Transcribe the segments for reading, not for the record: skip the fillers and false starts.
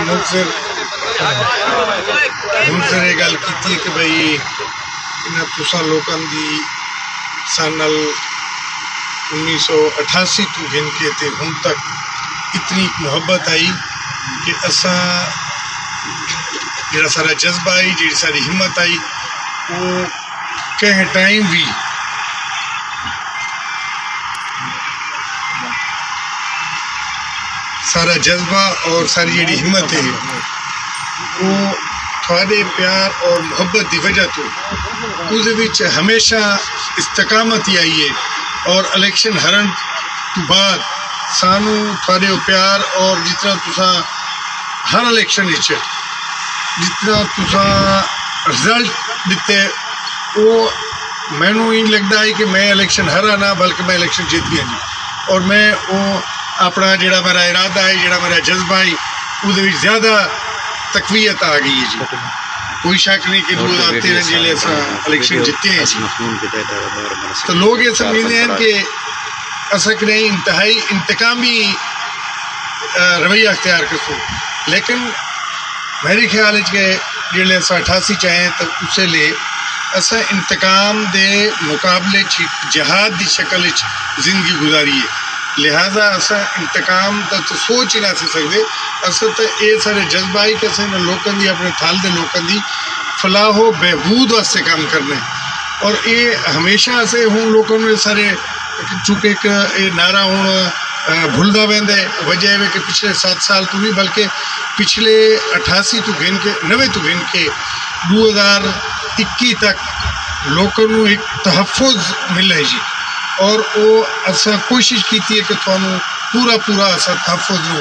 منظر گل کی کہ بھائی تساں لوگوں کی سال 1988 تو گن کے تے ہن تک اتنی محبت آئی کہ اساں جڑا سارا جذبہ آئی جڑی ساری ہمت آئی وہ کہیں ٹائم بھی سارا جذبہ اور ساری جڑی ہمت ہے وہ تھوڑے پیار اور محبت کی وجہ تو اس ہمیشہ استقامت ہی آئی ہے اور الیکشن ہرن تو بعد سانو تھوڑے پیار اور جتنا تساں ہر الیکشن جتنا تساں رزلٹ دیتے وہ مینوں ہی لگتا ہے کہ میں الیکشن ہرا نہ بلکہ میں الیکشن جیت گیا نہیں اور میں وہ اپنا جڑا میرا ارادہ ہے جڑا میرا جذبہ ہے وہ زیادہ تقویت آ گئی ہے جی کوئی شک نہیں کہ 2013 جیلے ایسا الیکشن جیتے ہیں تو لوگ یہ سمجھتے ہیں کہ ایسا کہ نہیں انتہائی انتقامی رویہ اختیار کرسو لیکن میری خیال ہے کہ جیلے ایسا 88 چاہیں تو اسے لے ایسا انتقام دے مقابلے جہاد دی شکل زندگی گزاری ہے لہذا ایسا انتقام تو سوچ ہی نہ سکتے ایسا تو یہ سارے جذبہ ہی کہ لوگوں کی اپنے تھال دے لوگوں کی فلاح و بہبود واسطے کام کرنے اور یہ ہمیشہ ایسے ہوں لوگوں نے سارے چونکہ ایک یہ نعرہ ہوں بھولتا وے وجہ ہے کہ پچھلے 7 سال تو نہیں بلکہ پچھلے 88 تو گن کے 90 تو گن کے 2021 تک لوگوں کو ایک تحفظ مل ہے جی اور وہ ایسا کوشش کیتی ہے کہ تھانوں پورا ایسا تحفظ لو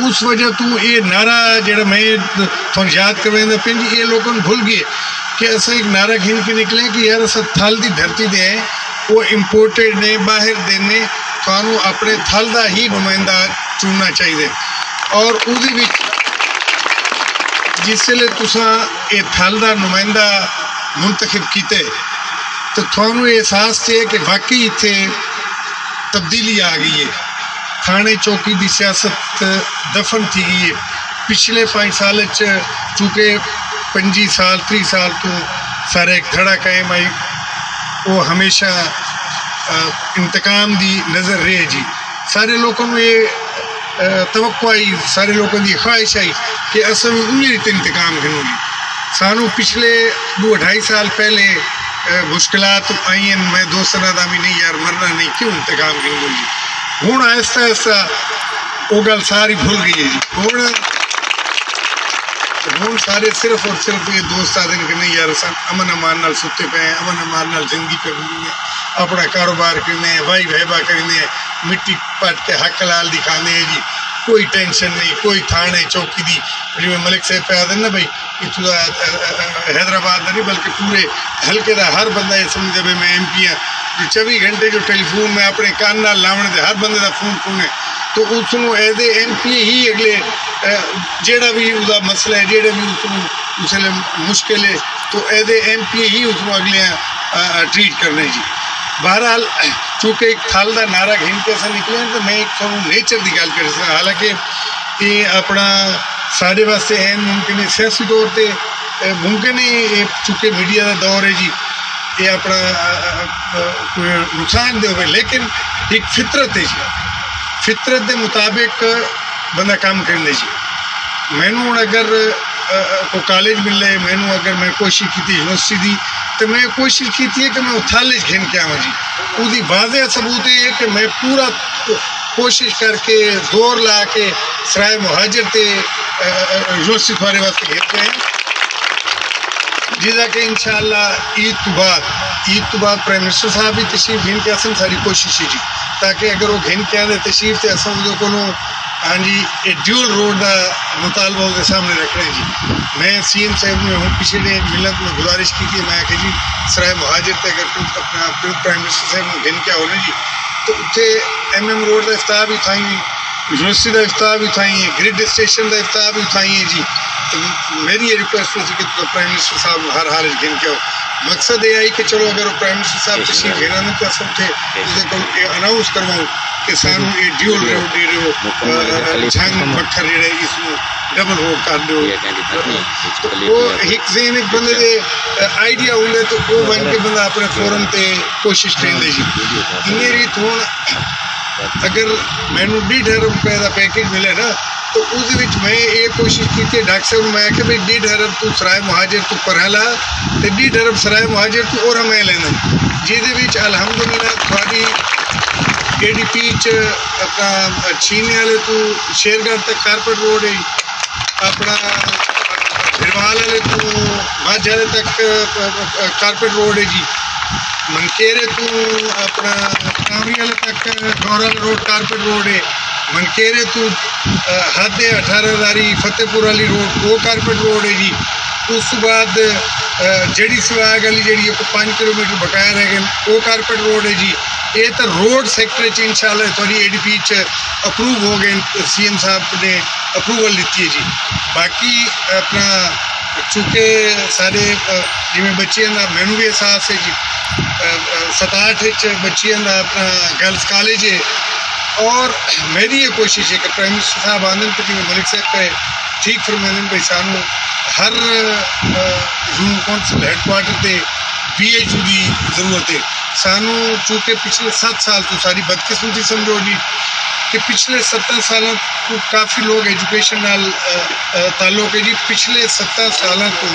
اس وجہ تو یہ نعرہ جڑا میں تھانوں یاد کروائیں پہ جی یہ لوگوں بھول گئے کہ ایسا ایک نعرہ گھن کے نکلے کہ یار ایسا تھال دی دھرتی دے ہیں وہ امپورٹڈ نے باہر دینے تھانوں اپنے تھال دا ہی نمائندہ چننا چاہیے اور اُسی بھی جس لئے تساں یہ تھال دا نمائندہ منتخب کیتے تو تھانوں احساس ہے کہ واقعی اتنے تبدیلی آ گئی ہے تھانے چوکی دی سیاست دفن تھی گئی ہے پچھلے 5 سال چونکہ 25 سال 30 سال تو سارا ایک دھڑا قائم آئی وہ ہمیشہ انتقام دی نظر رہے جی سارے لوگوں نے یہ توقع آئی سارے لوگوں کی خواہش آئی کہ اصل میں انہیں انتقام گھنوں گی سانو پچھلے 2-2.5 سال پہلے مشکلات آئی ہیں میں دوست نادامی نہیں یار مرنا نہیں کیوں انتقام گھن گو جی ہوں آہستہ آہستہ وہ گل ساری بھول گئی ہے جی ہوں سارے صرف اور صرف یہ دوست آتے ہیں کہ نہیں یار امن امان نال ستے پہ ہیں امن امان نال زندگی پہ گزرنے اپنا کاروبار کرنے ہیں بھائی بہبا کرنے ہیں مٹی پٹ کے حق حلال دکھانے ہیں جی کوئی ٹینشن نہیں کوئی تھانے چوکی دی جی میں ملک صاحب پہ آتے ہیں نا بھائی حیدرآباد نہیں بلکہ پورے ہلکے دا ہر بندہ یہ سمجھے بھائی میں ایم پی ہاں 24 گھنٹے جو ٹیلی فون میں اپنے کان نال لاونے دے ہر بندے دا فون ہے تو اس کو ایز اے ایم پی ہی اگلے جیڑا بھی اس کا مسئلہ ہے جیڑا بھی اس لیے مشکل ہے تو ایز اے ایم پی ہی اس کو اگلے ٹریٹ کرنے جی بہرحال چونکہ ایک تھال دا نعرہ گھن کے ایسا نکلے ہیں تو میں ایک نیچر کی گل کر سکتا حالانکہ یہ اپنا سارے واسطے این ممکن ہے سیاسی طور پہ ممکن ہے یہ چونکہ میڈیا کا دور ہے جی یہ اپنا نقصان دے ہوئے لیکن ایک فطرت ہے جی فطرت کے مطابق بندہ کام کرنے جی مینوں اگر کو کالج ملے مینوں اگر میں کوشش کی تھی یونیورسٹی دی تو میں کوشش کی تھی کہ میں تھالج گھن کے آواں جی وہ واضح ثبوت ہے کہ میں پورا کوشش کر کے زور لا کے سرائے مہاجر تے یونیورسٹی تھوڑے واسطے گھنتے ہیں جیسا کہ انشاءاللہ عید تو بعد پرائم منسٹر صاحب بھی تشریف گھن کے اصل ساری کوشش ہے جی تاکہ اگر وہ گھن کے آدھے تشریف تے اصل کو ہاں جی یہ ڈیول روڈ کا مطالبہ اس کے سامنے رکھ رہے ہیں جی میں سی ایم صاحب میں ہوں پچھلے ملت میں گزارش کی تھی میں کہ جی سرائے مہاجر تے اگر اپنا پرائم منسٹر صاحب میں گھن کیا ہونا جی تو اتنے ایم روڈ کا افتتاح بھی تھائیں یونیورسٹی کا افتتاح بھی تھائیں گریڈ اسٹیشن کا افتتاح بھی تھائیں جی تو میری یہ ریکویسٹ ہوتی کہ پرائم منسٹر صاحب ہر حال گھن کے ہو مقصد یہ آئی کہ چلو اگر پرائم منسٹر صاحب تشریف گھنا تو اصل تھے اسے اناؤنس کرواؤں کہ سانو یہ ڈیول روڈ جڑے جھنگ پتھر جڑے اس ڈبل روڈ کر دو وہ ایک ذہن ایک بندے دے آئیڈیا ہوندے تو وہ بن کے بندہ اپنے فورم تے کوشش کرندے جی میری تھون اگر مینوں 1.5 روپے دا پیکج ملے نا تو اس وچ میں یہ کوشش کی کہ ڈاکٹر صاحب میں کہ بھائی 1.5 ارب تو سرائے مہاجر تو پرہلا تے 1.5 ارب سرائے مہاجر تو اور میں لینا جہدے وچ الحمدللہ تھوڑی KDP اپنا چھینے والے تو شیرگڑھ تک کارپٹ روڈ ہے اپنا بھروال والے تو ماجھ والے تک کارپٹ روڈ ہے جی منکیرے تو اپنا کامری والے تک گورا روڈ کارپٹ روڈ ہے منکیرے تو حد 18 فتح پور والی روڈ وہ کارپٹ روڈ ہے جی اس بعد جڑی سواگ والی جڑی 5 کلومیٹر بقایا رہ گئے وہ کارپٹ روڈ ہے جی یہ تو روڈ سیکٹر انشاءاللہ تھوڑی ADP اپروو ہو گئے CM صاحب نے اپروول لیتی ہے جی باقی اپنا چونکہ سارے جی بچیاں کا مینو بھی احساس ہے جی 67 بچیاں کا اپنا گرلس کالج ہے اور میری یہ کوشش ہے کہ پرائم منسٹر صاحب آندن تو جی ملک صاحب کا ٹھیک فرمائن بھائی سانو ہر زون کونسل ہیڈ کوارٹر تے BHU کی ضرورت ہے سانو چونکہ پچھلے 7 سال تو ساری بدقسمتی سمجھو جی کہ پچھلے 70 سالوں تو کافی لوگ ایجوکیشن نال تعلق ہے جی پچھلے 70 سالوں تو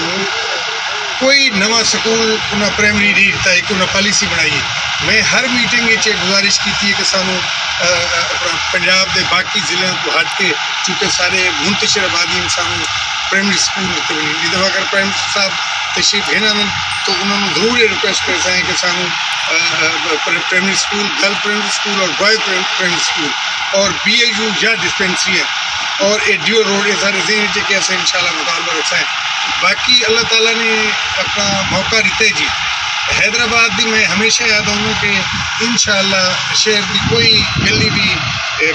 کوئی نواں سکول انہیں پرائمری نہیں دیتا ہے انہیں پالیسی بنائی ہے میں ہر میٹنگ یہ گزارش کی ہے کہ سانو پنجاب دے باقی ضلع کو ہٹ کے چونکہ سارے منتشر آبادی میں سانو پرائمری سکول دفعہ اگر پرائم منسٹر صاحب تشریف ہے نا تو انہوں نے ضرور یہ ریکویسٹ کرتا ہے کہ سانو primary school girl primary school اور بوائے پرائمری سکول اور BHU یا ڈسپینسری ہے اور یہ ڈیول روڈ یہ سارے ذہن ہے کہ ایسا انشاءاللہ مطالبہ رکھتا ہے باقی اللہ تعالیٰ نے اپنا موقع دیتے جی حیدرآباد بھی میں ہمیشہ یاد ہوں کہ انشاءاللہ شہر کی کوئی گلی بھی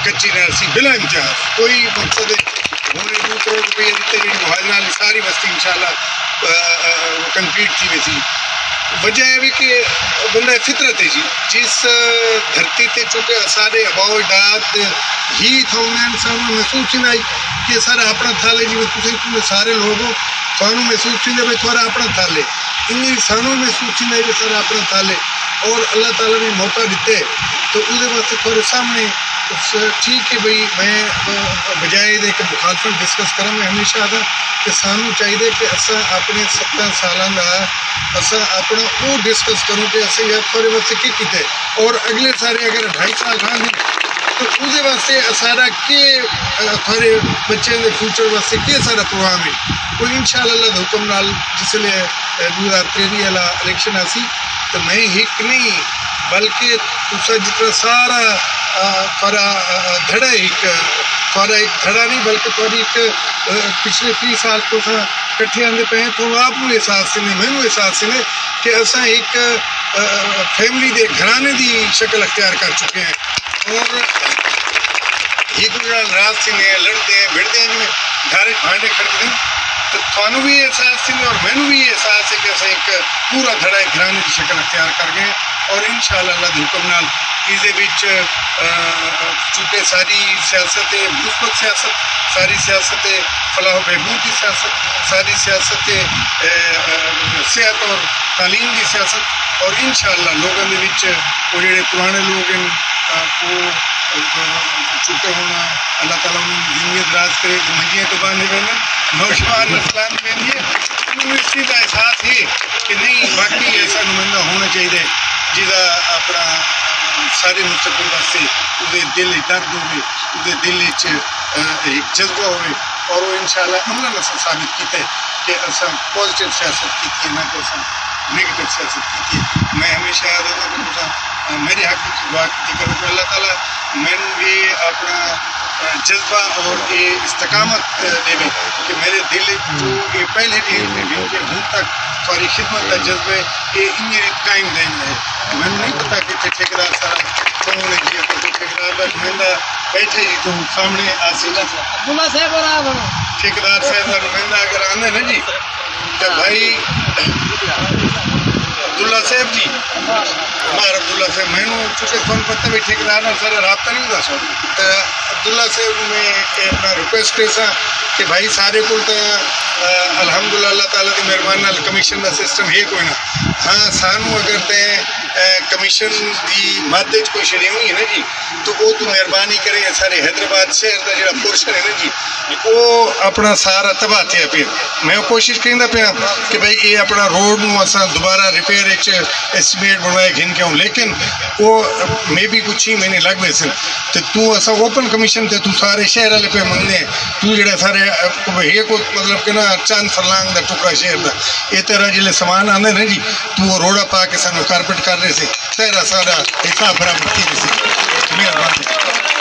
کچی نہ سی بلا امتیاز کوئی مقصد ہونے 2 کروڑ روپیہ دیتے جی مہاجران ساری بستی انشاءاللہ کنکریٹ تھی ویسی وجہ ہے بھی کہ بندہ فطرت ہے جی جس دھرتی تے چونکہ سارے آباؤ اجداد ہی تھوڑے سانو محسوس ہی نہ کہ سارا اپنا تھال ہے جی تم سارے لوگ ہو سانو محسوس ہی بھائی تھوڑا اپنا تھال ہے ان سانو محسوس ہی کہ سارا اپنا تھال ہے اور اللہ تعالیٰ نے موقع دیتے تو وہ واسطے تھوڑے سامنے ٹھیک ہے بھائی میں بجائے دے کہ مخالفت ڈسکس کروں میں ہمیشہ آتا کہ سانو چاہیے کہ اصا اپنے 70 سالوں کا اصا اپنا وہ ڈسکس کروں کہ اصل یار تھوڑے واسطے کی کیتے اور اگلے سارے اگر 2.5 سال رہا نہیں تو وہ واسطے سارا کہ تھوڑے بچے کے فیوچر واسطے کہ سارا پروگرام ہے وہ انشاءاللہ اللہ حکم نال جس لئے 2023 والا الیکشن آسی تو میں ایک نہیں بلکہ دوسرا جتنا سارا تھوڑا دھڑا ایک دھڑا نہیں بلکہ تھوڑی ایک پچھلے 30 سال کو کٹھے آتے پہ ہیں تو آپ کو احساس سے نہیں میں احساس سے نہیں کہ اصا ایک فیملی دے گھرانے دی شکل اختیار کر چکے ہیں اور ایک رات سے لڑتے ہیں بھڑتے ہیں جی گھر بھانڈے کھڑتے ہیں تو تھانوں بھی احساس سے اور میں بھی احساس ہے کہ اصا ایک پورا دھڑا ایک گھرانے کی شکل اختیار کر گئے اور انشاءاللہ اللہ حکم نال یہ چونکہ ساری سیاست مثبت سیاست ساری سیاست فلاح و بہبود کی سیاست ساری سیاست صحت اور تعلیم کی سیاست اور انشاءاللہ لوگوں کے وہ جڑے پرانے لوگ ہیں وہ چونکہ ہونا اللہ تعالیٰ زندگی دراز کرے منجیاں تو باندھے ہوئے نوجوان نسلان میں انہوں اس چیز کا احساس ہے کہ نہیں باقی ایسا نمائندہ ہونا چاہیے جہاں اپنا سارے مستقبل واسطے وہ دل درد ہوئے وہ دل ایک جذبہ ہوئے اور وہ انشاءاللہ عملہ نسل ثابت کیتا ہے کہ اصا پازیٹیو سیاست کی ہے نہ کہ اصا نیگیٹو سیاست کی ہے میں ہمیشہ یاد ہوتا کہ میرے حق کی دعا کی کہ اللہ تعالیٰ میں یہ اپنا جذبہ اور یہ استقامت دے کہ میرے دل جو یہ پہلے بھی کہ ہوں تک ساری خدمت کا جذبہ یہ ان قائم رہنا ہے میں نہیں پتا کہ ٹھیکیدار صاحب کون ہے جی تو ٹھیکیدار کا نمائندہ بیٹھے جی تو سامنے عبداللہ صاحب اور ٹھیکیدار صاحب کا نمائندہ اگر آنا ہے نا جی تو بھائی عبداللہ صاحب جی عمار عبداللہ صاحب میں چونکہ تھوڑا پتہ بھی ٹھیکیدار سارا رابطہ نہیں ہوتا تو عبداللہ صاحب میں اپنا ریکویسٹ ہے سا کہ بھائی سارے کو الحمدللہ اللہ تعالیٰ کی مہربانی کمیشن کا سسٹم ہے کوئی نہ ہاں سانو اگر تے کمیشن دی مادے کوئی شریع ہوئی ہے نا جی تو وہ تو مہربانی کرے سارے حیدرآباد شہر کا جڑا پورشن ہے نا جی وہ اپنا سارا تباہ تھیا پیا میں کوشش کرتا پیا کہ بھائی یہ اپنا روڈ نو اساں دوبارہ ریپیئر ایسٹیمیٹ بنوائے گھن کے ہوں لیکن وہ میں بھی کچھ ہی مہینے لگ گئے سن تو اساں اوپن کمیشن تے تو سارے شہر والے پہ منگنے ہیں تو جڑا سارے یہ کو مطلب کہ نا چند فرلانگ دا ٹکڑا شہر دا یہ طرح جلے سامان آنے نا جی تو وہ روڈا پا کے سانو کارپیٹ کر رہے سے تیرا سارا حساب برابر کی رہے سے مہربانی